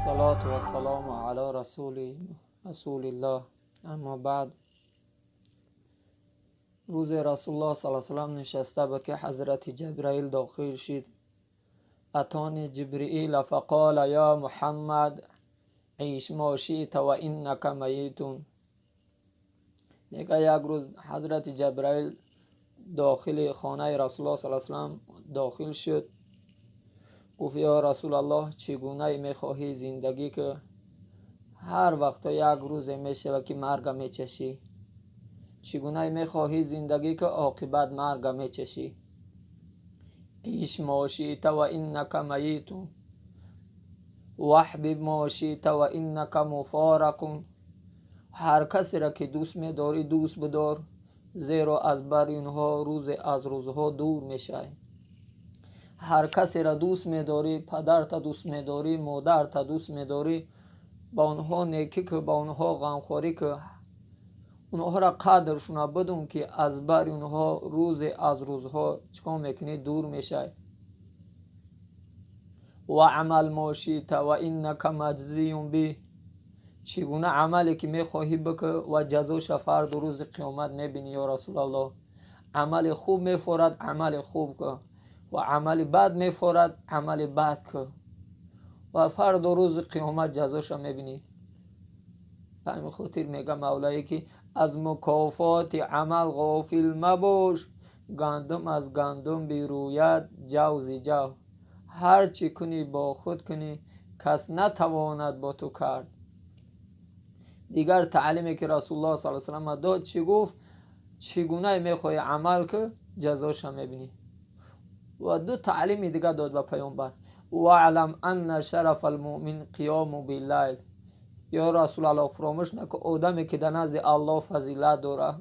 الصلاة والسلام على رسول الله. اما بعد، روز رسول الله صلی الله علیه و سلم نشسته بود که حضرت جبرائیل داخل شد. اتانی جبرائیل فقال یا محمد عیش ما شئت و انک میتون. میگه یک روز حضرت جبرائیل داخل خانه رسول الله صلی الله علیه و سلم داخل شد. گفت یا رسول الله چگونه میخواهی زندگی که هر وقت یک روز میشه که مرگ میچشی؟ چگونه میخواهی زندگی که عاقبت مرگ میچشی؟ عیش ما شئت و انک میتون واحبب ما شئت و انک مفارق. هر کسی را که دوست میداری دوست بدار، زیرا از بر اینها روز از روزها دور میشه. هر کسی را دوست میداری، پدرت دوست میداری، مادرت دوست میداری، با اونها نیکی که با اونها غمخوری که اونها را قدرشون بدون که از بر اونها روز از روزها چکار میکنی دور میشه. و عمل ما شئت و انک مجزی به. چگونه عملی که میخواهی بکن و جزاش فردا روز قیامت میبینی یا رسول الله. عمل خوب میفورد عمل خوب که، و عمل بد میفورد عمل بد که، و فردا روز قیامت جزاش میبینی. به همین خاطر میگه مولایی که از مکافات عمل غافل مباش، گندم از گندم بیروید جو ز جو. هر چی کنی با خود کنی، کس نتواند با تو کرد. دیگر تعلیمی که رسول الله صلی الله علیه و سلم داد چی گفت؟ چگونه میخوای عمل که جزاش میبینی. و دو تعلیم دیگر داد به پیامبر. وعلم ان شرف المؤمن قیام باللیل. یا رسول الله فراموش نکن آدمی که در نزد الله فضیلت داره،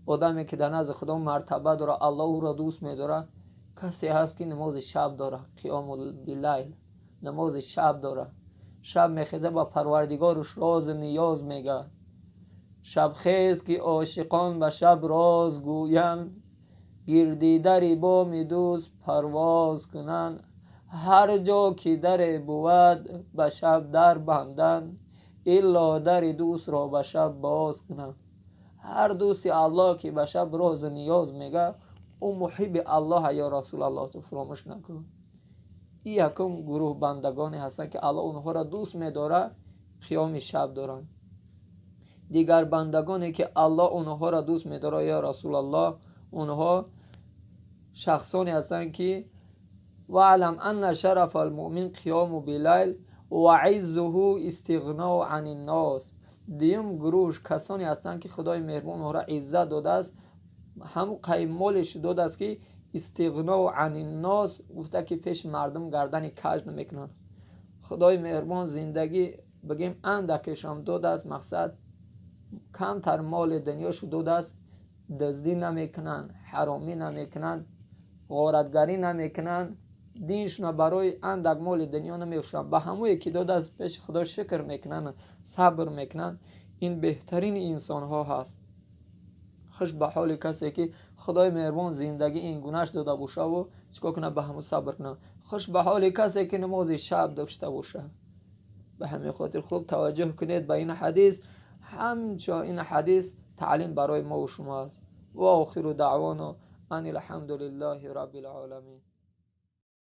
آدمی که در نزد خدا مرتبه داره، الله او را دوست میداره، کسی هست که نماز شب داره، قیام باللیل، نماز شب داره. شب میخیزه با پروردگارش راز نیاز میگه. شب خیز که عاشقان به شب راز گویند، گردی دری بام دوست پرواز کنند. هر جا که در بود به شب در بندند، الا در دوست را به شب باز کنند. هر دوستی الله که به شب راز نیاز میگه او محب الله یا رسول الله. تو فراموش نکن. این یکم گروه بندگانی هستن که الله اونها را دوست میداره، قیام شب دارن. دیگر بندگانی که الله اونها را دوست میداره یا رسول الله، اونها شخصانی هستن که وعلم ان شرف المؤمن قیام باللیل و عزه استغنا عن الناس. دیم گروه کسانی هستند که خدای مهربان اونها را عزت داده است، هم قیمالش داده است که استغنا عن الناس، گفته که پیش مردم گردن کج نمیکنن. خدای مهربان زندگی بگیم اندکش هم داده است، مقصد کمتر مال دنیاشو داده است، دزدی نمیکنن، حرامی نمیکنن، غارتگری نمیکنن، دینشون برای اندک مال دنیا نمیفروشن، به هموی که داده است پیش خدا شکر میکنن، صبر میکنن. این بهترین انسان ها هست. خوش به حال کسی که خدای مهربان زندگی این گونهش داده باشه و چیکار کنه به همون صبر کنه. خوش به حال کسی که نماز شب داشته باشه. به همین خاطر خوب توجه کنید به این حدیث. همچنین این حدیث تعلیم برای ما و شما است. و آخر دعوانا ان الحمد لله رب العالمین.